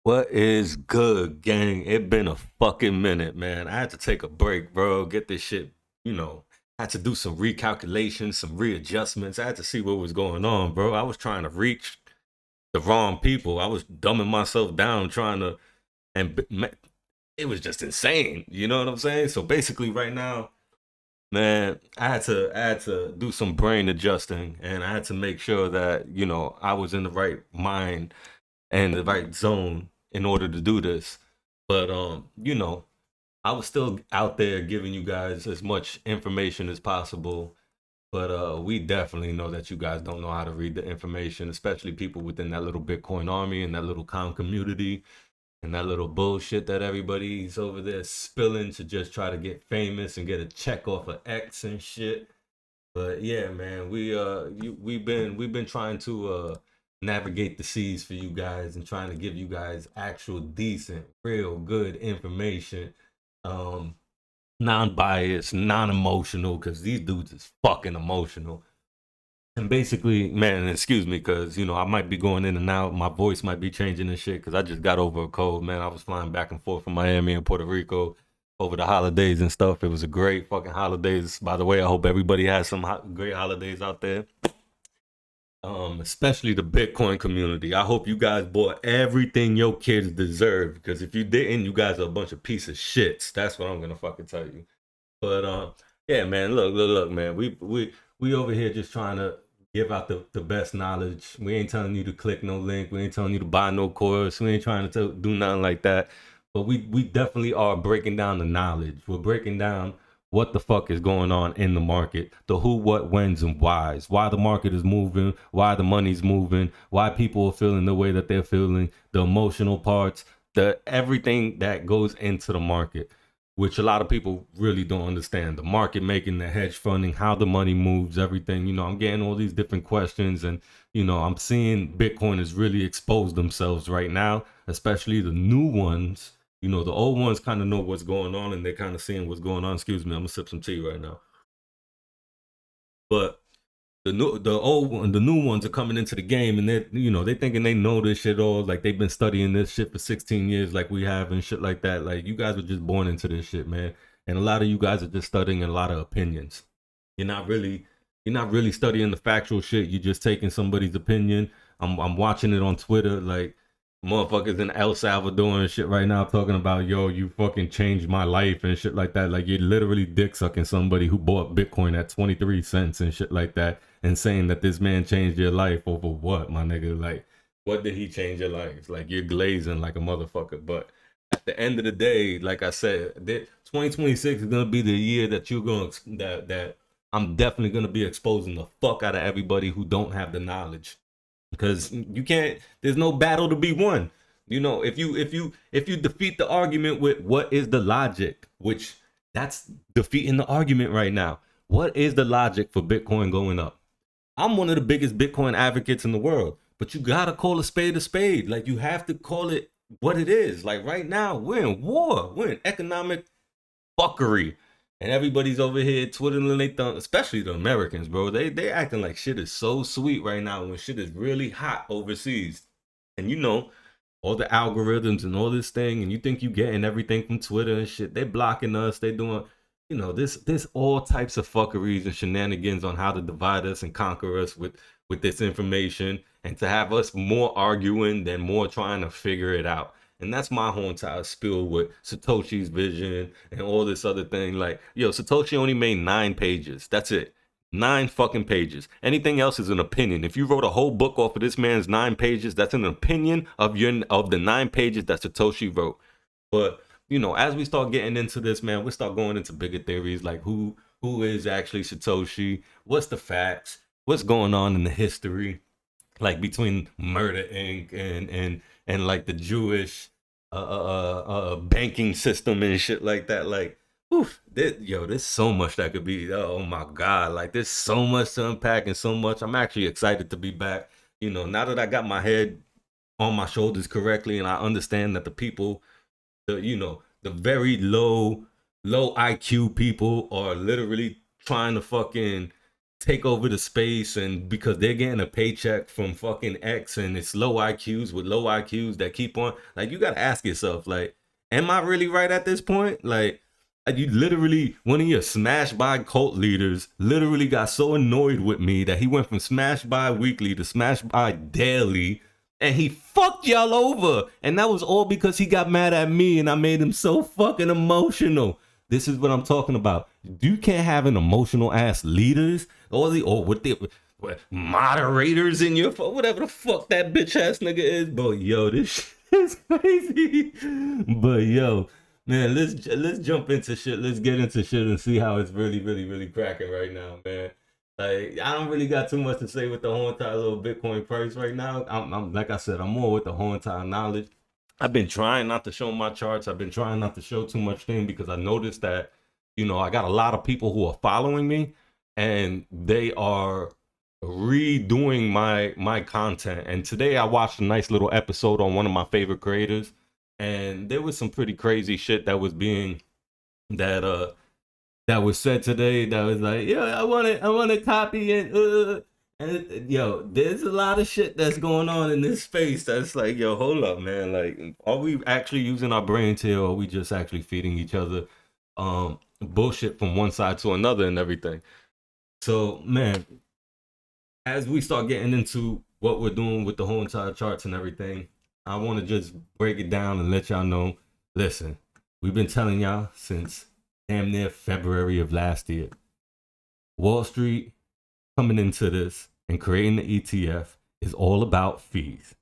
What is good, gang? It been a fucking minute, man. I had to take a break, bro. Get this shit, I had to do some recalculations, some readjustments. I had to see what was going on, bro. I was trying to reach the wrong people. I was dumbing myself down trying to, it was just insane. You know what I'm saying? So basically, right now, man, I had to do some brain adjusting, and I had to make sure that I was in the right mind and the right zone in order to do this. But I was still out there giving you guys as much information as possible. But we definitely know that you guys don't know how to read the information, especially people within that little Bitcoin army and that little calm community and that little bullshit that everybody's over there spilling to just try to get famous and get a check off of X and shit. But yeah, man, we've been trying to navigate the seas for you guys and trying to give you guys actual decent, real good information. Um Non-biased, non-emotional, because these dudes is fucking emotional. And basically, man, excuse me, because I might be going in and out. My voice might be changing and shit, because I just got over a cold, man. I was flying back and forth from Miami and Puerto Rico over the holidays and stuff. It was a great fucking holidays. By the way, I hope everybody has some great holidays out there. Especially the Bitcoin community. I hope you guys bought everything your kids deserve, because if you didn't, you guys are a bunch of piece of shits. That's what I'm gonna fucking tell you. But yeah, man, look, man. We over here just trying to give out the best knowledge. We ain't telling you to click no link. We ain't telling you to buy no course. We ain't trying to do nothing like that. But we definitely are breaking down the knowledge. We're breaking down what the fuck is going on in the market, the who, what, whens, and whys, why the market is moving, why the money's moving, why people are feeling the way that they're feeling, the emotional parts, the everything that goes into the market, which a lot of people really don't understand. The market making, the hedge funding, how the money moves, everything. I'm getting all these different questions, and I'm seeing Bitcoin has really exposed themselves right now, especially the new ones. The old ones kind of know what's going on, and they're kind of seeing what's going on. Excuse me, I'm gonna sip some tea right now. But the new ones are coming into the game, and they thinking they know this shit all, like they've been studying this shit for 16 years, like we have and shit like that. Like you guys were just born into this shit, man. And a lot of you guys are just studying a lot of opinions. You're not really you're not really studying the factual shit. You're just taking somebody's opinion. I'm watching it on Twitter, like motherfuckers in El Salvador and shit right now talking about, yo, you fucking changed my life and shit like that. Like you're literally dick sucking somebody who bought Bitcoin at 23 cents and shit like that, and saying that this man changed your life over what, my nigga? Like, what did he change your life? Like you're glazing like a motherfucker. But at the end of the day, like I said, 2026 is gonna be the year that you're going that I'm definitely gonna be exposing the fuck out of everybody who don't have the knowledge, because you can't. There's no battle to be won. If you defeat the argument with what is the logic, which that's defeating the argument right now. What is the logic for Bitcoin going up? I'm one of the biggest Bitcoin advocates in the world, but you gotta call a spade a spade. Like you have to call it what it is. Like right now, we're in war. We're in economic fuckery. And everybody's over here twiddling their thumb, especially the Americans, bro. They acting like shit is so sweet right now when shit is really hot overseas. And all the algorithms and all this thing, and you think you getting everything from Twitter and shit. They blocking us, they doing this all types of fuckeries and shenanigans on how to divide us and conquer us with this information, and to have us more arguing than more trying to figure it out. And that's my whole entire spiel with Satoshi's vision and all this other thing. Like, yo, Satoshi only made 9 pages. That's it. 9 fucking pages. Anything else is an opinion. If you wrote a whole book off of this man's 9 pages, that's an opinion of the 9 pages that Satoshi wrote. But as we start getting into this, man, we start going into bigger theories, like who is actually Satoshi, what's the facts, what's going on in the history, like between Murder Inc. and like the Jewish banking system and shit like that. Like, oof, there's so much that could be. Oh my god, like there's so much to unpack and so much. I'm actually excited to be back. Now that I got my head on my shoulders correctly, and I understand that the people, the very low IQ people are literally trying to fucking take over the space, and because they're getting a paycheck from fucking X, and it's low IQs with low IQs that keep on, like, you gotta ask yourself, like, am I really right at this point? Like, you literally, one of your smash by cult leaders literally got so annoyed with me that he went from smash by weekly to smash by daily, and he fucked y'all over. And that was all because he got mad at me and I made him so fucking emotional. This is what I'm talking about. You can't have an emotional ass leaders or with the moderators in your whatever the fuck that bitch ass nigga is. But yo, this shit is crazy. But yo, man, let's jump into shit. Let's get into shit and see how it's really cracking right now, man. Like, I don't really got too much to say with the whole entire little Bitcoin price right now. I'm like I said, I'm more with the whole entire knowledge. I've been trying not to show my charts. I've been trying not to show too much thing because I noticed that, I got a lot of people who are following me and they are redoing my content. And today I watched a nice little episode on one of my favorite creators, and there was some pretty crazy shit that was that was said today that was like, yo, I want to copy it. And yo, there's a lot of shit that's going on in this space that's like, yo, hold up, man. Like, are we actually using our brains here, or are we just actually feeding each other bullshit from one side to another and everything? So, man, as we start getting into what we're doing with the whole entire charts and everything, I want to just break it down and let y'all know, listen, we've been telling y'all since damn near February of last year, Wall Street coming into this and creating the ETF is all about fees.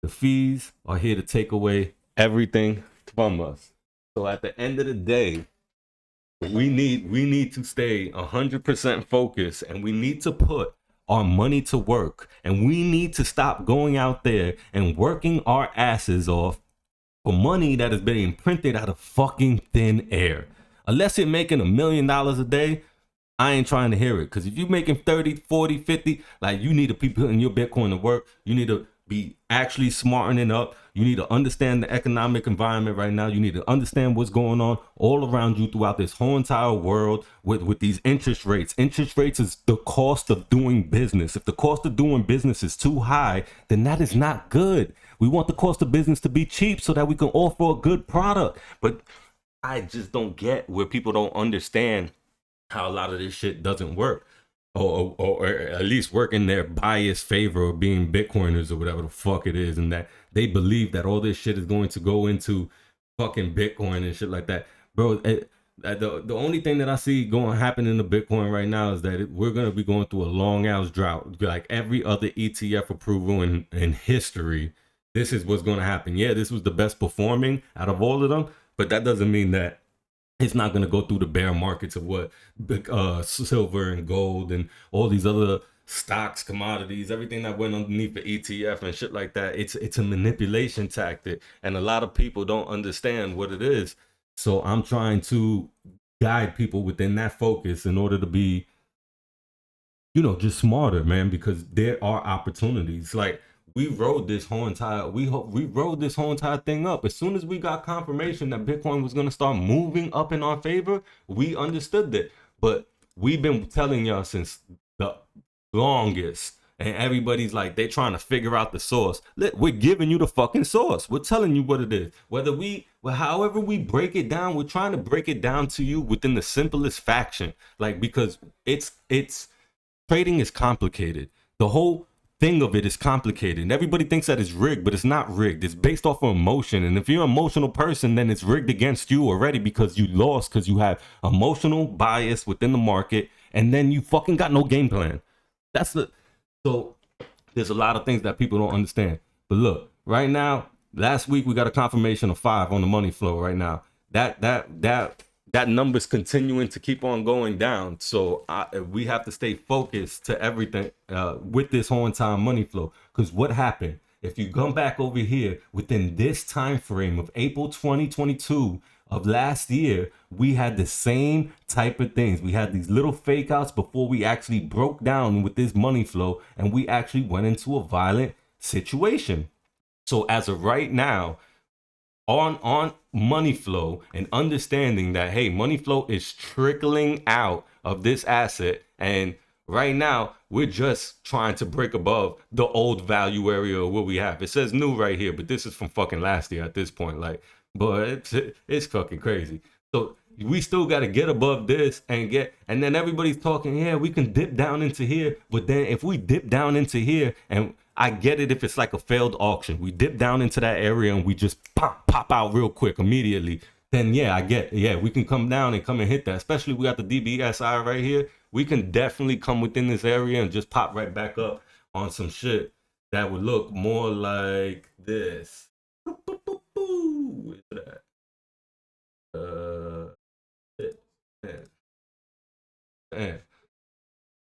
The fees are here to take away everything from us. So at the end of the day, we need to stay 100% focused, and we need to put our money to work, and we need to stop going out there and working our asses off for money that is being printed out of fucking thin air. Unless you're making $1 million a day, I ain't trying to hear it. Because if you're making 30, 40, 50, like, you need to be putting your Bitcoin to work. You need to be actually smartening up. You need to understand the economic environment right now. You need to understand what's going on all around you throughout this whole entire world with these interest rates. Interest rates is the cost of doing business. If the cost of doing business is too high, then that is not good. We want the cost of business to be cheap so that we can offer a good product. But I just don't get where people don't understand how a lot of this shit doesn't work, or at least work in their biased favor of being Bitcoiners or whatever the fuck it is, and that they believe that all this shit is going to go into fucking Bitcoin and shit like that. Bro, the only thing that I see going to happen in the Bitcoin right now is that we're going to be going through a long ass drought. Like every other ETF approval in history, this is what's going to happen. Yeah, this was the best performing out of all of them, but that doesn't mean that it's not going to go through the bear markets of what silver and gold and all these other stocks, commodities, everything that went underneath the ETF and shit like that. It's a manipulation tactic, and a lot of people don't understand what it is. So I'm trying to guide people within that focus in order to be, just smarter, man, because there are opportunities. Like, we rode this whole entire thing up. As soon as we got confirmation that Bitcoin was going to start moving up in our favor, we understood that. But we've been telling y'all since the longest, and everybody's like, they're trying to figure out the source. We're giving you the fucking source. We're telling you what it is. However we break it down, we're trying to break it down to you within the simplest faction. Like, because it's trading is complicated. The whole thing of it is complicated, and everybody thinks that it's rigged, but it's not rigged. It's based off of emotion, and if you're an emotional person, then it's rigged against you already because you lost, because you have emotional bias within the market, and then you fucking got no game plan. So there's a lot of things that people don't understand. But look, right now, last week we got a confirmation of 5 on the money flow. Right now, that number's continuing to keep on going down. So we have to stay focused to everything with this whole entire money flow. Because what happened? If you come back over here within this time frame of April 2022 of last year, we had the same type of things. We had these little fake outs before we actually broke down with this money flow, and we actually went into a violent situation. So as of right now, on money flow, and understanding that, hey, money flow is trickling out of this asset, and Right now, we're just trying to break above the old value area of what we have. It says new right here, but this is from fucking last year at this point. Like, but it's fucking crazy. So we still got to get above this and then everybody's talking, yeah, we can dip down into here. But then if we dip down into here, and I get it if it's like a failed auction, we dip down into that area and we just pop out real quick immediately. Then yeah, I get, yeah, we can come down and come and hit that. Especially we got the DBSI right here. We can definitely come within this area and just pop right back up on some shit that would look more like this. Where's that? Man, man.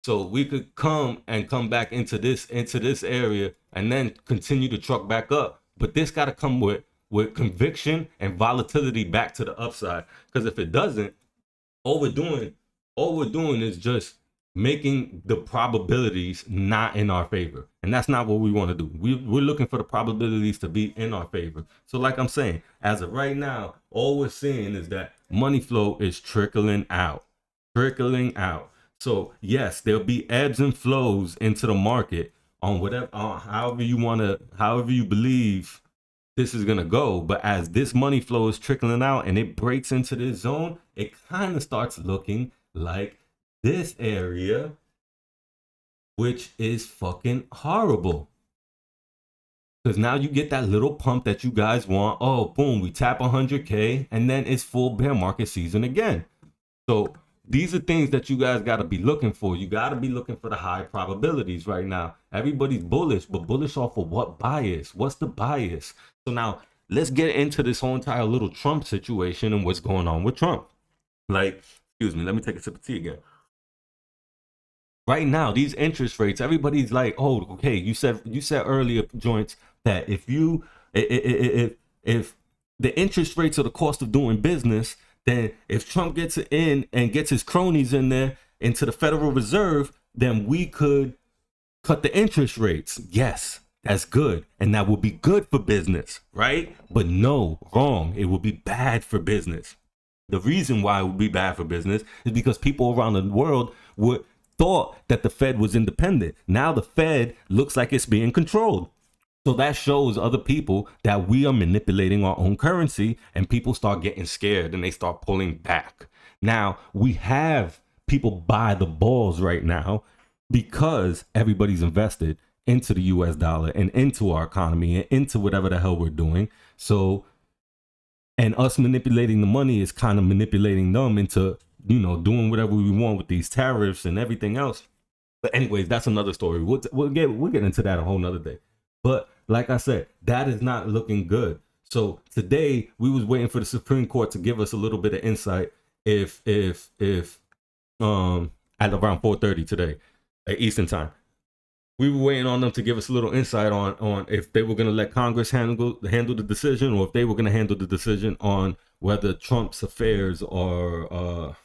So we could come back into this area and then continue to truck back up. But this got to come with conviction and volatility back to the upside. Because if it doesn't, all we're doing is just making the probabilities not in our favor, and that's not what we want to do. We're looking for the probabilities to be in our favor. So like I'm saying, as of right now, all we're seeing is that money flow is trickling out. So yes, there'll be ebbs and flows into the market on whatever, however you believe this is gonna go. But as this money flow is trickling out and it breaks into this zone, it kind of starts looking like this area, which is fucking horrible. Because now you get that little pump that you guys want. Oh, boom, we tap 100K and then it's full bear market season again. So these are things that you guys got to be looking for. You got to be looking for the high probabilities right now. Everybody's bullish, but bullish off of what bias? What's the bias? So now let's get into this whole entire little Trump situation and what's going on with Trump. Like, excuse me, let me take a sip of tea again. Right now, these interest rates, everybody's like, oh, okay, you said earlier, joints, that if the interest rates are the cost of doing business, then if Trump gets it in and gets his cronies in there into the Federal Reserve, then we could cut the interest rates. Yes, that's good. And that would be good for business, right? But no, wrong. It would be bad for business. The reason why it would be bad for business is because people around the world thought that the Fed was independent. Now the Fed looks like it's being controlled. So that shows other people that we are manipulating our own currency, and people start getting scared and they start pulling back. Now we have people buy the balls right now because everybody's invested into the US dollar and into our economy and into whatever the hell we're doing. So, and us manipulating the money is kind of manipulating them into, doing whatever we want with these tariffs and everything else. But anyways, that's another story. We'll get into that a whole nother day. But like I said, that is not looking good. So today we was waiting for the Supreme Court to give us a little bit of insight if at around 4:30 today at Eastern time. We were waiting on them to give us a little insight on if they were going to let Congress handle the decision, or if they were going to handle the decision on whether Trump's affairs are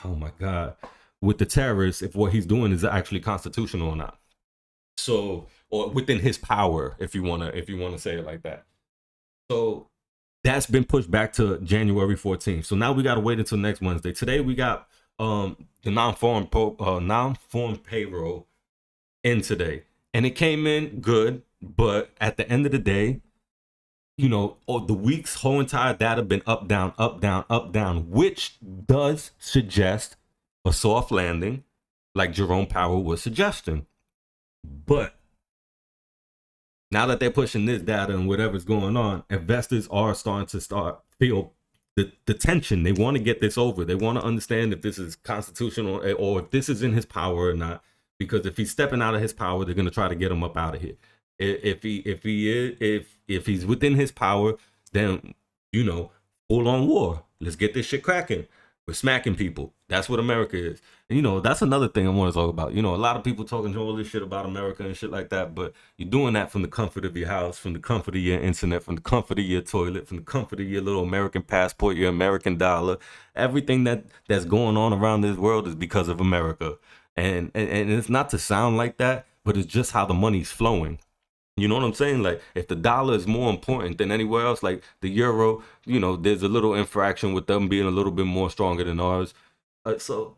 oh my God, with the terrorists, if what he's doing is actually constitutional or not. So, or within his power, if you wanna say it like that. So that's been pushed back to January 14th. So now we gotta wait until next Wednesday. Today we got the non-farm payroll in today, and it came in good. But at the end of the day, the week's whole entire data been up, down, up, down, up, down, which does suggest a soft landing, like Jerome Powell was suggesting. But now that they're pushing this data and whatever's going on, investors are starting to feel the tension. They want to get this over. They want to understand if this is constitutional or if this is in his power or not. Because if he's stepping out of his power, they're going to try to get him up out of here. If he's within his power, then full on war. Let's get this shit cracking. We're smacking people. That's what America is. And that's another thing I want to talk about. A lot of people talking all this shit about America and shit like that, but you're doing that from the comfort of your house, from the comfort of your internet, from the comfort of your toilet, from the comfort of your little American passport, your American dollar. Everything that's going on around this world is because of America. And it's not to sound like that, but it's just how the money's flowing. You know what I'm saying? Like, if the dollar is more important than anywhere else, like the euro, there's a little infraction with them being a little bit more stronger than ours. So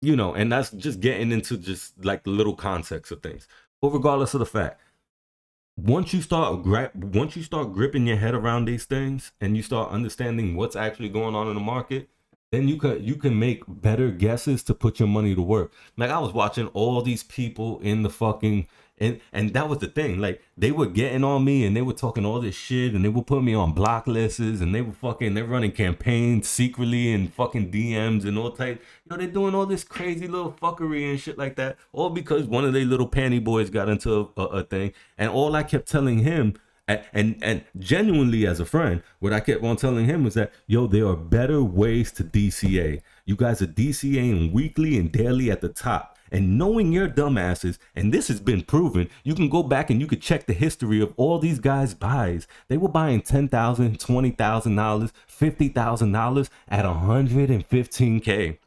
you know, and that's just getting into just like the little context of things. But regardless of the fact, once you start gripping your head around these things and you start understanding what's actually going on in the market, then you can make better guesses to put your money to work. Like I was watching all these people in the fucking, and that was the thing. Like they were getting on me and they were talking all this shit and they were putting me on block lists and they're running campaigns secretly and fucking DMs and all type. You know, they're doing all this crazy little fuckery and shit like that, all because one of their little panty boys got into a thing. And all I kept telling him, and genuinely as a friend, what I kept on telling him was that, yo, there are better ways to DCA. You guys are DCAing weekly and daily at the top. And knowing your dumbasses, and this has been proven, you can go back and you can check the history of all these guys' buys. They were buying $10,000, $20,000, $50,000 at 115K.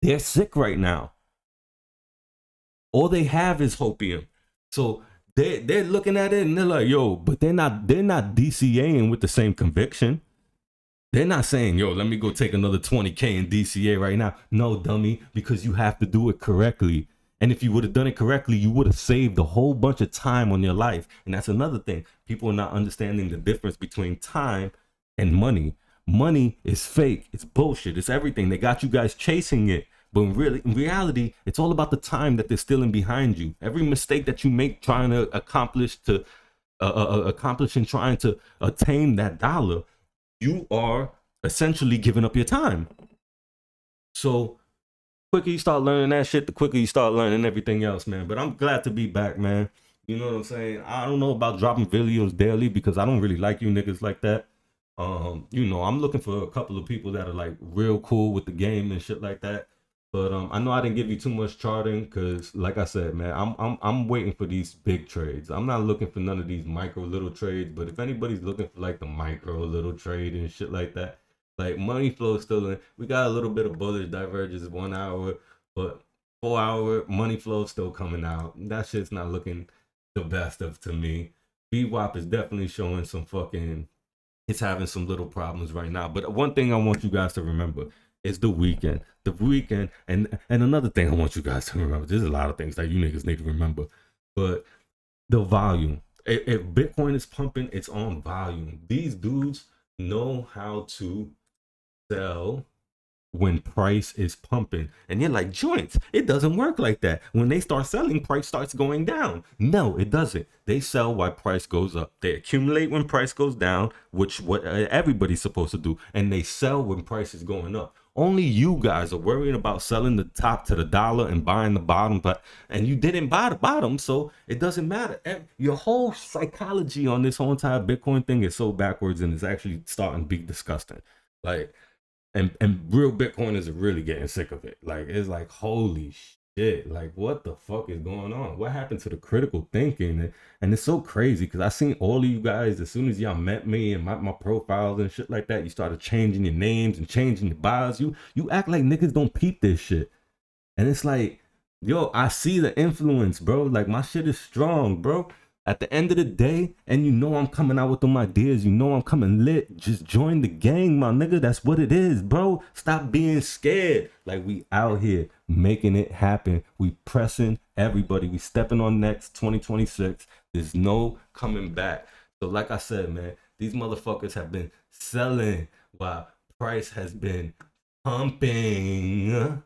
They're sick right now. All they have is hopium. So they're looking at it and they're like, yo, but they're not DCAing with the same conviction. They're not saying, yo, let me go take another 20K in DCA right now. No, dummy, because you have to do it correctly. And if you would have done it correctly, you would have saved a whole bunch of time on your life. And that's another thing. People are not understanding the difference between time and money. Money is fake. It's bullshit. It's everything. They got you guys chasing it. But in reality, it's all about the time that they're stealing behind you. Every mistake that you make trying to accomplish and trying to attain that dollar, you are essentially giving up your time. So the quicker you start learning that shit, the quicker you start learning everything else, man. But I'm glad to be back, man. You know what I'm saying? I don't know about dropping videos daily because I don't really like you niggas like that. You know, I'm looking for a couple of people that are like real cool with the game and shit like that. But I know I didn't give you too much charting because, like I said, man, I'm waiting for these big trades. I'm not looking for none of these micro little trades. But if anybody's looking for like the micro little trade and shit like that, like money flow still in. We got a little bit of bullish divergence 1 hour, but 4 hour money flow still coming out. That shit's not looking the best of to me. VWAP is definitely showing some fucking. It's having some little problems right now. But one thing I want you guys to remember is the weekend. The weekend, and another thing I want you guys to remember. There's a lot of things that you niggas need to remember, but the volume. If Bitcoin is pumping, it's on volume. These dudes know how to sell when price is pumping. And you're like, joints, it doesn't work like that. When they start selling, price starts going down. No, it doesn't. They sell while price goes up. They accumulate when price goes down, which what everybody's supposed to do, and they sell when price is going up. Only you guys are worrying about selling the top to the dollar and buying the bottom, and you didn't buy the bottom, so it doesn't matter. Your whole psychology on this whole entire Bitcoin thing is so backwards, and it's actually starting to be disgusting. Like, and real Bitcoiners are really getting sick of it. Like, it's like, holy shit, like what the fuck is going on? What happened to the critical thinking? And it's so crazy because I seen all of you guys, as soon as y'all met me and my profiles and shit like that, you started changing your names and changing your bios. You act like niggas don't peep this shit. And it's like, yo, I see the influence, bro. Like, my shit is strong, bro. At the end of the day, and you know I'm coming out with them ideas, you know I'm coming lit, just join the gang, my nigga. That's what it is, bro. Stop being scared. Like, we out here making it happen. We pressing everybody. We stepping on next 2026. There's no coming back. So like I said, man, these motherfuckers have been selling while price has been pumping.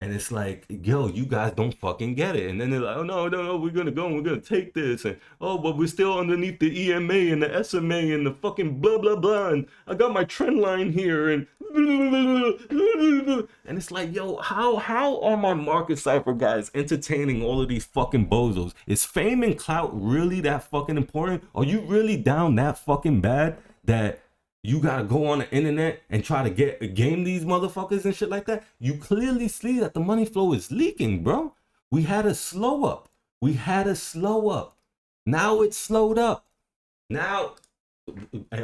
And it's like, yo, you guys don't fucking get it. And then they're like, oh, no, we're going to go and we're going to take this. And, oh, but we're still underneath the EMA and the SMA and the fucking blah, blah, blah. And I got my trend line here. And it's like, yo, how are my market cipher guys entertaining all of these fucking bozos? Is fame and clout really that fucking important? Are you really down that fucking bad that you gotta go on the internet and try to game these motherfuckers and shit like that? You clearly see that the money flow is leaking, bro. We had a slow up. Now it's slowed up. Now,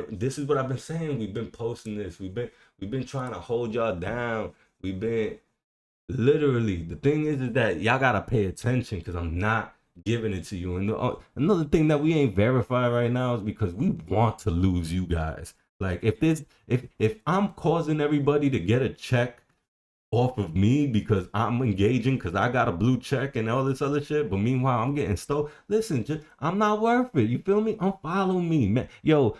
this is what I've been saying. We've been posting this. We've been trying to hold y'all down. We've been literally. The thing is that y'all gotta pay attention because I'm not giving it to you. And another thing that we ain't verified right now is because we want to lose you guys. Like, if I'm causing everybody to get a check off of me because I'm engaging because I got a blue check and all this other shit. But meanwhile, I'm getting stoked. Listen, I'm not worth it. You feel me? Unfollow me, man. Yo,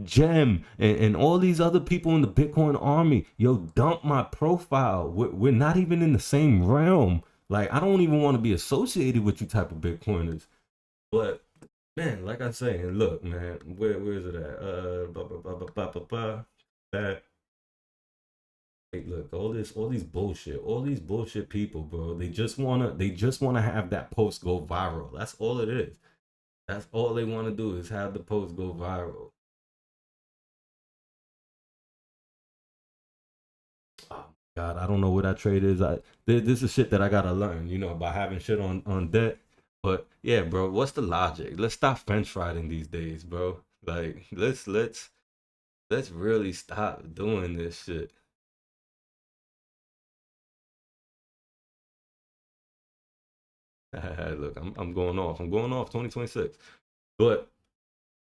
Gem and all these other people in the Bitcoin army. Yo, dump my profile. We're not even in the same realm. Like, I don't even want to be associated with you type of Bitcoiners. But man, like I say, and look, man, where is it at? That Hey, look, all these bullshit people, bro. They just wanna have that post go viral. That's all it is. That's all they want to do is have the post go viral. Oh God, I don't know what that trade is. This is shit that I gotta learn, by having shit on debt. But yeah, bro, what's the logic? Let's stop fence riding these days, bro. Like, let's really stop doing this shit. Look, I'm going off. I'm going off 2026. But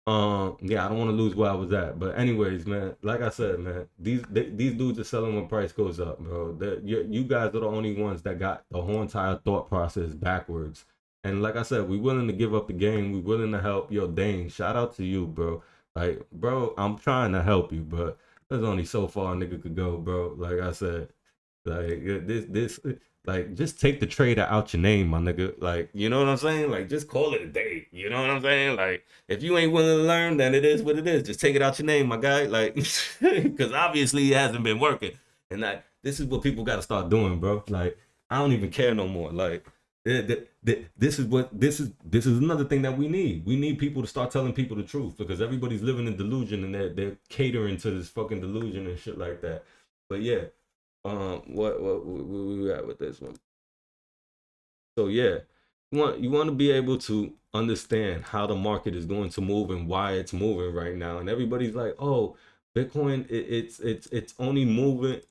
yeah, I don't want to lose where I was at. But anyways, man, like I said, man, these dudes are selling when price goes up, bro. You guys are the only ones that got the whole entire thought process backwards. And like I said, we willing to give up the game. We willing to help. Yo, Dane, shout out to you, bro. Like, bro, I'm trying to help you, but there's only so far a nigga could go, bro. Like I said, like like just take the trader out your name, my nigga. Like, you know what I'm saying? Like, just call it a day. You know what I'm saying? Like, if you ain't willing to learn, then it is what it is. Just take it out your name, my guy. Like, because obviously it hasn't been working. And like, this is what people got to start doing, bro. Like, I don't even care no more. Like, this is another thing that we need. We need people to start telling people the truth because everybody's living in delusion and they're catering to this fucking delusion and shit like that. But yeah, what we at with this one? So yeah, you want to be able to understand how the market is going to move and why it's moving right now. And everybody's like, "Oh, Bitcoin, it's only moving.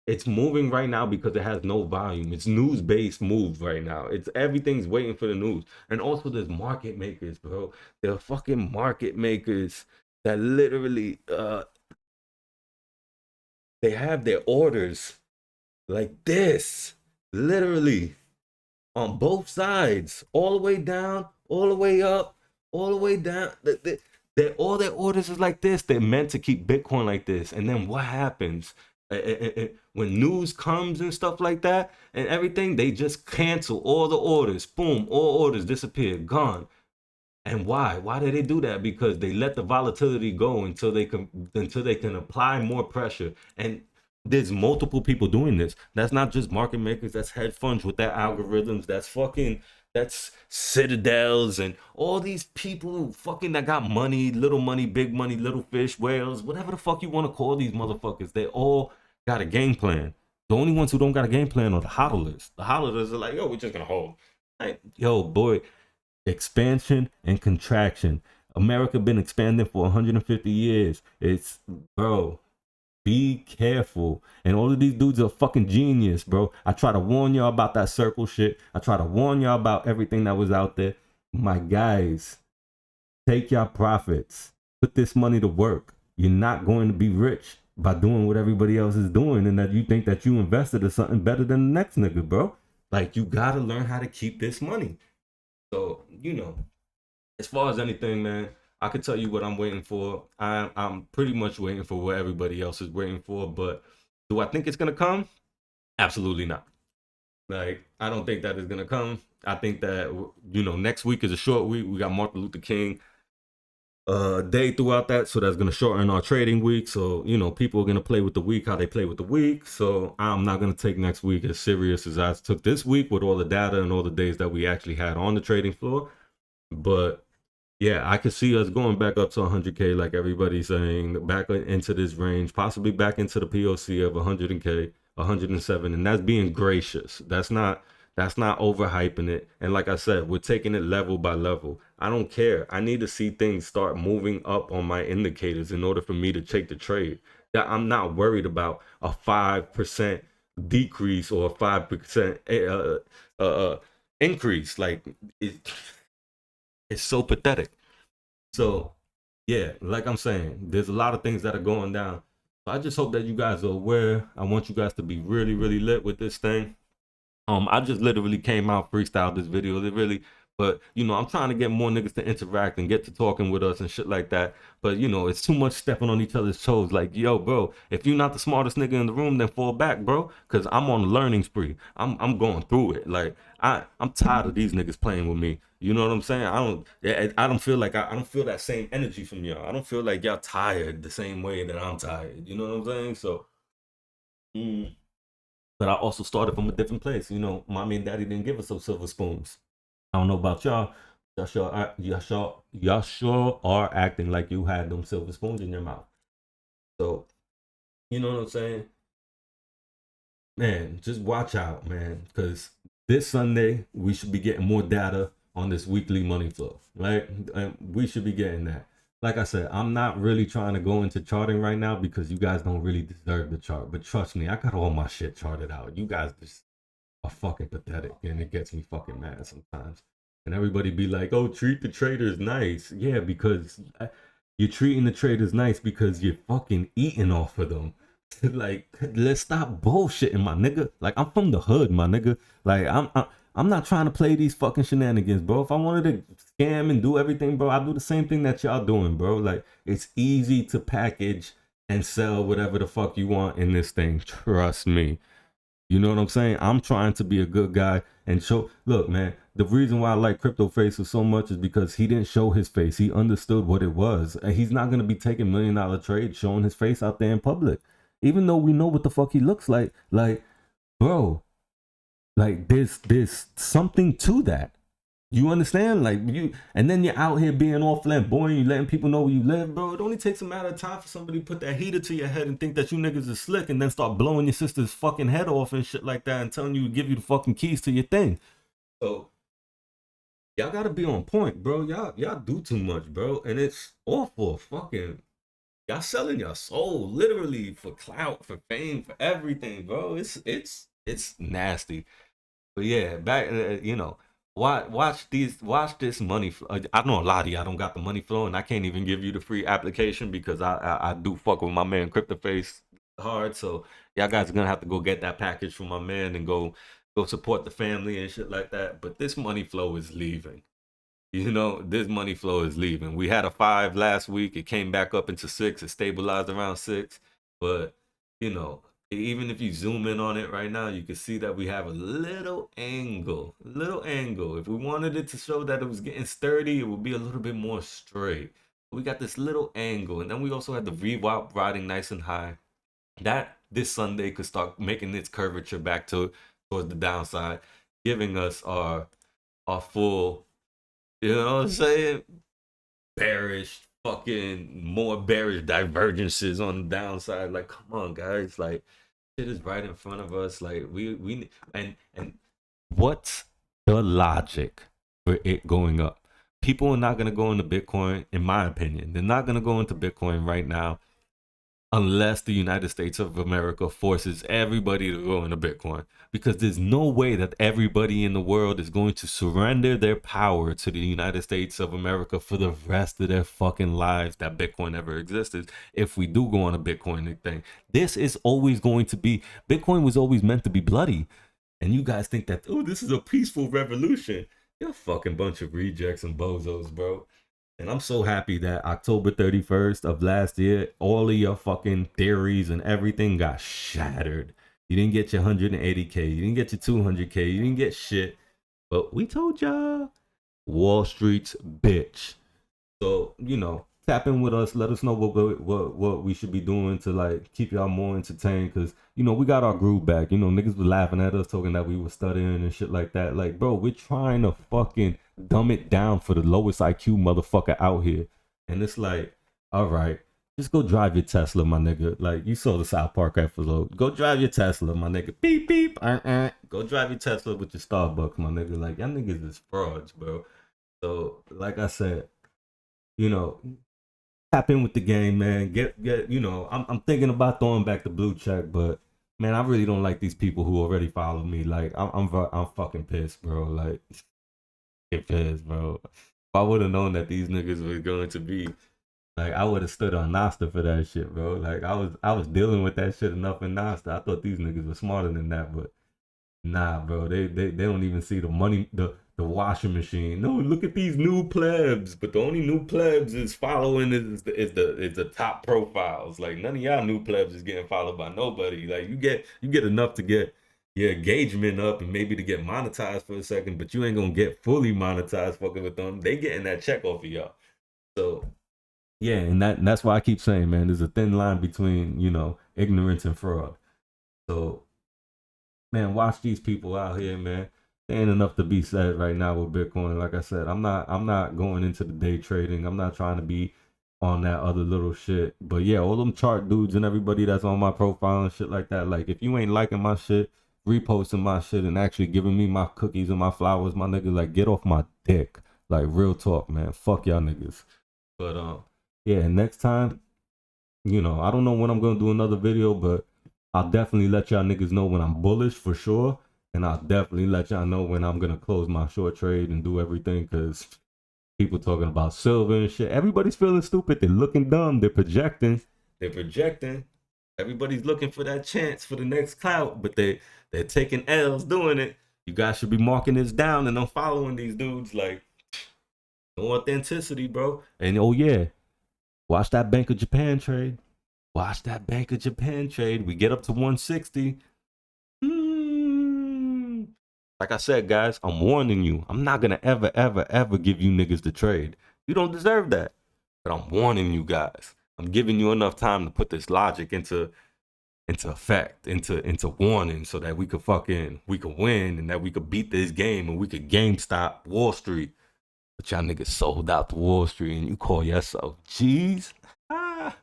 It's moving right now because it has no volume. It's news based moves right now. It's everything's waiting for the news. And also, there's market makers, bro. They're fucking market makers that literally they have their orders like this, literally on both sides, all the way down, all the way up, all the way down. All their orders is like this. They're meant to keep Bitcoin like this. And then what happens? When news comes and stuff like that and everything, they just cancel all the orders. Boom, all orders disappear, gone. And why? Why did they do that? Because they let the volatility go until they can apply more pressure. And there's multiple people doing this. That's not just market makers. That's hedge funds with their algorithms. That's citadels and all these people who fucking that got money, big money, little fish, whales, whatever the fuck you want to call these motherfuckers. They all got a game plan. The only ones who don't got a game plan are the hodlers. The hodlers are like, yo, we're just gonna hold. Like, yo, boy, expansion and contraction. America been expanding for 150 years. It's bro, be careful. And all of these dudes are fucking genius, bro. I try to warn y'all about that circle shit. I try to warn y'all about everything that was out there. My guys, take your profits. Put this money to work. You're not going to be rich by doing what everybody else is doing and that you think that you invested in something better than the next nigga, bro. Like, you gotta learn how to keep this money. So, as far as anything, man, I could tell you what I'm waiting for. I'm pretty much waiting for what everybody else is waiting for. But do I think it's gonna come? Absolutely not. Like, I don't think that is gonna come. I think that next week is a short week. We got Martin Luther King day throughout that, so that's gonna shorten our trading week. So people are gonna play with the week how they play with the week. So I'm not gonna take next week as serious as I took this week with all the data and all the days that we actually had on the trading floor. But yeah, I could see us going back up to 100K, like everybody's saying, back into this range, possibly back into the POC of 100K, 107, and that's being gracious. That's not overhyping it. And like I said, we're taking it level by level. I don't care. I need to see things start moving up on my indicators in order for me to take the trade. That I'm not worried about a 5% decrease or a 5% increase. Like it's so pathetic. So, yeah, like I'm saying, there's a lot of things that are going down. So I just hope that you guys are aware. I want you guys to be really, really lit with this thing. I just literally came out freestyle this video. It really, but you know, I'm trying to get more niggas to interact and get to talking with us and shit like that. But you know, it's too much stepping on each other's toes. Like, yo, bro, if you're not the smartest nigga in the room, then fall back, bro. Cause I'm on a learning spree. I'm going through it. Like, I'm tired of these niggas playing with me. You know what I'm saying? I don't feel like I don't feel that same energy from y'all. I don't feel like y'all tired the same way that I'm tired. You know what I'm saying? So. Mm. But I also started from a different place. You know, mommy and daddy didn't give us those silver spoons. I don't know about y'all. Y'all sure are acting like you had them silver spoons in your mouth. So, you know what I'm saying? Man, just watch out, man. Because this Sunday, we should be getting more data on this weekly money flow, right? And we should be getting that. Like I said, I'm not really trying to go into charting right now because you guys don't really deserve the chart. But trust me, I got all my shit charted out. You guys just are fucking pathetic, and it gets me fucking mad sometimes. And everybody be like, "Oh, treat the traders nice." Yeah, because you're treating the traders nice because you're fucking eating off of them. Like, let's stop bullshitting, my nigga. Like, I'm from the hood, my nigga. Like, I'm not trying to play these fucking shenanigans, bro. If I wanted to scam and do everything, bro, I do the same thing that y'all doing, bro. Like, it's easy to package and sell whatever the fuck you want in this thing. Trust me. You know what I'm saying? I'm trying to be a good guy and show. Look, man, the reason why I like Crypto Faces so much is because he didn't show his face. He understood what it was. And he's not going to be taking $1 million trades showing his face out there in public. Even though we know what the fuck he looks like, bro, like there's something to that. You understand? Like you, and then you're out here being all flamboyant, you letting people know where you live, bro. It only takes a matter of time for somebody to put that heater to your head and think that you niggas are slick, and then start blowing your sister's fucking head off and shit like that, and telling you to give you the fucking keys to your thing. So y'all gotta be on point, bro. Y'all do too much, bro, and it's awful. Fucking y'all selling your soul literally for clout, for fame, for everything, bro. It's nasty. But yeah, back you know, watch this money. I know a lot of y'all don't got the money flow, and I can't even give you the free application because I do fuck with my man CryptoFace hard. So y'all guys are gonna have to go get that package from my man and go support the family and shit like that. But this money flow is leaving. You know, this money flow is leaving. We had a 5 last week. It came back up into 6. It stabilized around 6. But, you know, even if you zoom in on it right now, you can see that we have a little angle. Little angle. If we wanted it to show that it was getting sturdy, it would be a little bit more straight. We got this little angle. And then we also had the VWAP riding nice and high. That this Sunday could start making its curvature back towards the downside, giving us our full, you know what I'm saying? Bearish, fucking more bearish divergences on the downside. Like, come on, guys. Like, shit is right in front of us. Like, we and what's the logic for it going up? People are not gonna go into Bitcoin, in my opinion. They're not gonna go into Bitcoin right now unless the United States of America forces everybody to go into Bitcoin. Because there's no way that everybody in the world is going to surrender their power to the United States of America for the rest of their fucking lives that Bitcoin ever existed if we do go on a Bitcoin thing. This is always going to be, Bitcoin was always meant to be bloody. And you guys think that, oh, this is a peaceful revolution. You're a fucking bunch of rejects and bozos, bro. And I'm so happy that October 31st of last year, all of your fucking theories and everything got shattered. You didn't get your 180K. You didn't get your 200K. You didn't get shit. But we told y'all, Wall Street's bitch. So, you know, tap in with us. Let us know what we should be doing to like keep y'all more entertained. Cause you know we got our groove back. You know niggas were laughing at us, talking that we were studying and shit like that. Like, bro, we're trying to fucking dumb it down for the lowest IQ motherfucker out here. And it's like, all right, just go drive your Tesla, my nigga. Like you saw the South Park episode. Go drive your Tesla, my nigga. Beep beep. Go drive your Tesla with your Starbucks, my nigga. Like y'all niggas is frauds, bro. So like I said, you know, tap in with the game, man. Get, you know, I'm thinking about throwing back the blue check, but man, I really don't like these people who already follow me. Like, I'm fucking pissed, bro. Like, get pissed, bro. If I would have known that these niggas were going to be Like I would have stood on Nasta for that shit, bro. Like I was dealing with that shit enough in Nasta. I thought these niggas were smarter than that, but nah, bro. They don't even see the money, the washing machine. No, look at these new plebs. But the only new plebs is following is the top profiles. Like none of y'all new plebs is getting followed by nobody. Like you get enough to get your engagement up and maybe to get monetized for a second, but you ain't gonna get fully monetized fucking with them. They getting that check off of y'all. So yeah, and that's why I keep saying, man, there's a thin line between, ignorance and fraud. So man, watch these people out here, man. There ain't enough to be said right now with Bitcoin. Like I said, I'm not going into the day trading. I'm not trying to be on that other little shit. But yeah, all them chart dudes and everybody that's on my profile and shit like that. Like if you ain't liking my shit, reposting my shit and actually giving me my cookies and my flowers, my nigga, like get off my dick. Like real talk, man. Fuck y'all niggas. But yeah, next time, I don't know when I'm gonna do another video, but I'll definitely let y'all niggas know when I'm bullish for sure. And I'll definitely let y'all know when I'm gonna close my short trade and do everything, because people talking about silver and shit. Everybody's feeling stupid. They're looking dumb. They're projecting. They're projecting. Everybody's looking for that chance for the next clout, but they're taking L's doing it. You guys should be marking this down and unfollowing these dudes. Like no authenticity, bro. And oh yeah, watch that Bank of Japan trade. Watch that Bank of Japan trade. We get up to 160. Like I said, guys, I'm warning you. I'm not gonna ever, ever, ever give you niggas the trade. You don't deserve that. But I'm warning you guys. I'm giving you enough time to put this logic into effect, into warning, so that we could win, and that we could beat this game, and we could GameStop Wall Street. But y'all niggas sold out to Wall Street and you call yourself G's? Ah.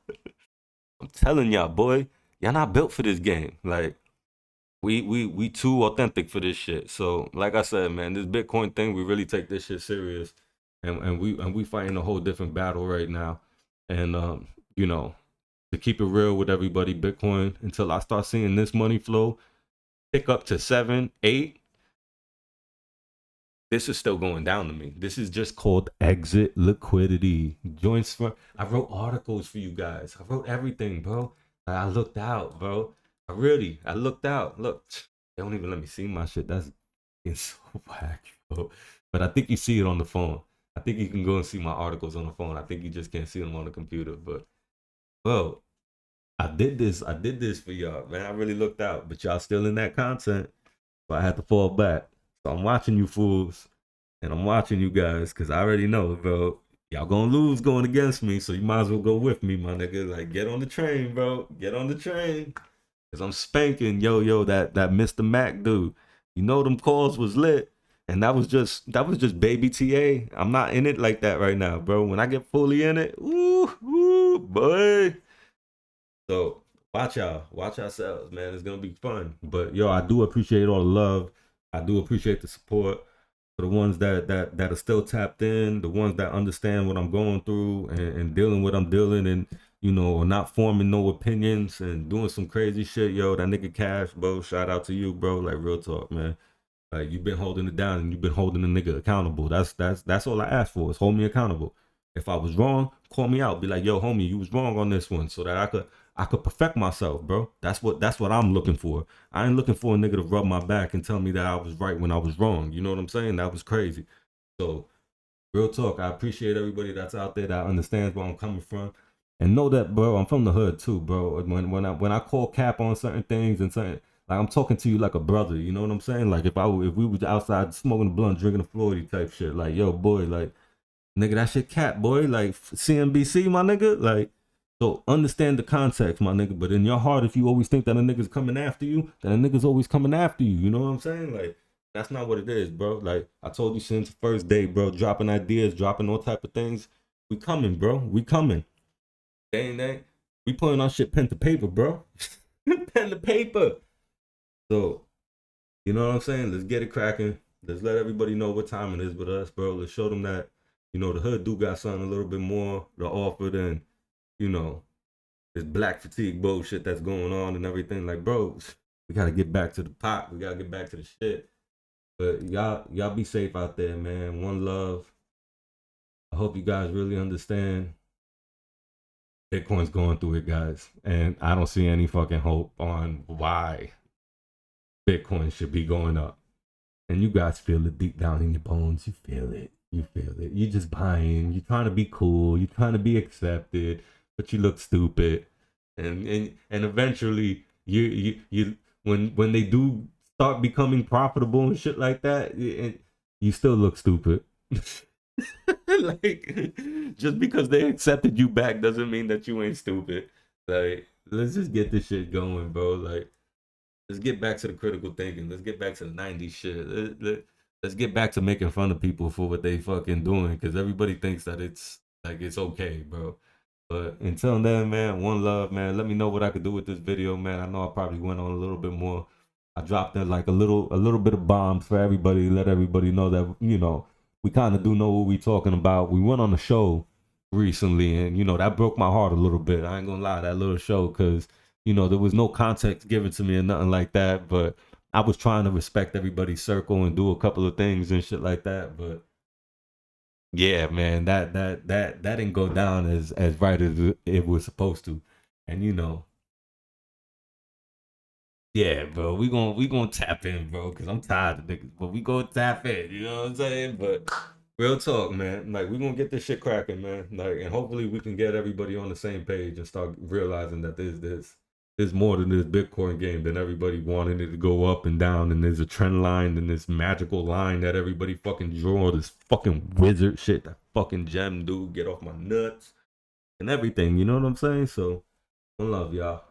I'm telling y'all, boy, y'all not built for this game. Like we too authentic for this shit. So like I said, man, this Bitcoin thing, we really take this shit serious, and we fighting a whole different battle right now. And you know, to keep it real with everybody, Bitcoin, until I start seeing this money flow pick up to 7, 8, this is still going down to me. This is just called exit liquidity. Joints for I wrote articles for you guys. I wrote everything, bro. I looked out, bro. I looked out. Look, they don't even let me see my shit. That's it's so whack, bro. But I think you see it on the phone. I think you can go and see my articles on the phone. I think you just can't see them on the computer. But well, I did this. I did this for y'all, man. I really looked out, but y'all still in that content. So I had to fall back. So I'm watching you fools. And I'm watching you guys because I already know, bro. Y'all gonna lose going against me, so you might as well go with me, my nigga. Like, get on the train, bro. Get on the train. Cause I'm spanking, yo, that Mr. Mac dude. You know them calls was lit. And that was just baby TA. I'm not in it like that right now, bro. When I get fully in it, ooh, boy. So watch yourselves, man. It's gonna be fun. But yo, I do appreciate all the love. I do appreciate the support for the ones that are still tapped in, the ones that understand what I'm going through and dealing with I'm dealing, and not forming no opinions and doing some crazy shit. Yo, that nigga Cash, bro. Shout out to you, bro. Like real talk, man. Like you've been holding it down and you've been holding the nigga accountable. That's all I ask for is hold me accountable. If I was wrong, call me out. Be like, yo, homie, you was wrong on this one, so that I could perfect myself, bro. That's what I'm looking for. I ain't looking for a nigga to rub my back and tell me that I was right when I was wrong. You know what I'm saying? That was crazy. So real talk, I appreciate everybody that's out there that understands where I'm coming from. And know that, bro, I'm from the hood too, bro. When I call cap on certain things and certain, like I'm talking to you like a brother, you know what I'm saying? Like if we was outside smoking a blunt, drinking a Floyd type shit, like yo, boy, like nigga, that shit cap, boy, like CNBC, my nigga, like. So understand the context, my nigga. But in your heart, if you always think that a nigga's coming after you, then a nigga's always coming after you. You know what I'm saying? Like that's not what it is, bro. Like I told you since the first day, bro. Dropping ideas, dropping all type of things. We coming, bro. We coming. They. We putting our shit pen to paper, bro. Pen to paper. So you know what I'm saying? Let's get it cracking. Let's let everybody know what time it is with us, bro. Let's show them that the hood do got something a little bit more to offer than you know this black fatigue bullshit that's going on and everything. Like, bro, we gotta get back to the pot. We gotta get back to the shit. But y'all be safe out there, man. One love. I hope you guys really understand Bitcoin's going through it, guys, and I don't see any fucking hope on why Bitcoin should be going up. And you guys feel it deep down in your bones. You feel it. You feel it. You just buying. You're trying to be cool. You're trying to be accepted, but you look stupid. And eventually, you when they do start becoming profitable and shit like that, you still look stupid. Like, just because they accepted you back doesn't mean that you ain't stupid. Like, let's just get this shit going, bro. Like, let's get back to the critical thinking. Let's get back to the 90s shit. Let's get back to making fun of people for what they fucking doing, because everybody thinks that it's like it's okay, bro. But until then, man, one love, man. Let me know what I could do with this video, man. I know I probably went on a little bit more. I dropped in like a little bit of bombs for everybody, let everybody know that, we kind of do know what we talking about. We went on a show recently, and that broke my heart a little bit. I ain't gonna lie, that little show, because there was no context given to me or nothing like that. But I was trying to respect everybody's circle and do a couple of things and shit like that. But yeah, man, that didn't go down as right as it was supposed to. And yeah, bro, we gonna tap in, bro, because I'm tired of niggas. But we gonna tap in, you know what I'm saying? But real talk, man. Like, we gonna get this shit cracking, man. Like, and hopefully we can get everybody on the same page and start realizing that there's more than this Bitcoin game than everybody wanting it to go up and down. And there's a trend line and this magical line that everybody fucking draw. This fucking wizard shit, that fucking gem dude, get off my nuts and everything. You know what I'm saying? So, I love y'all.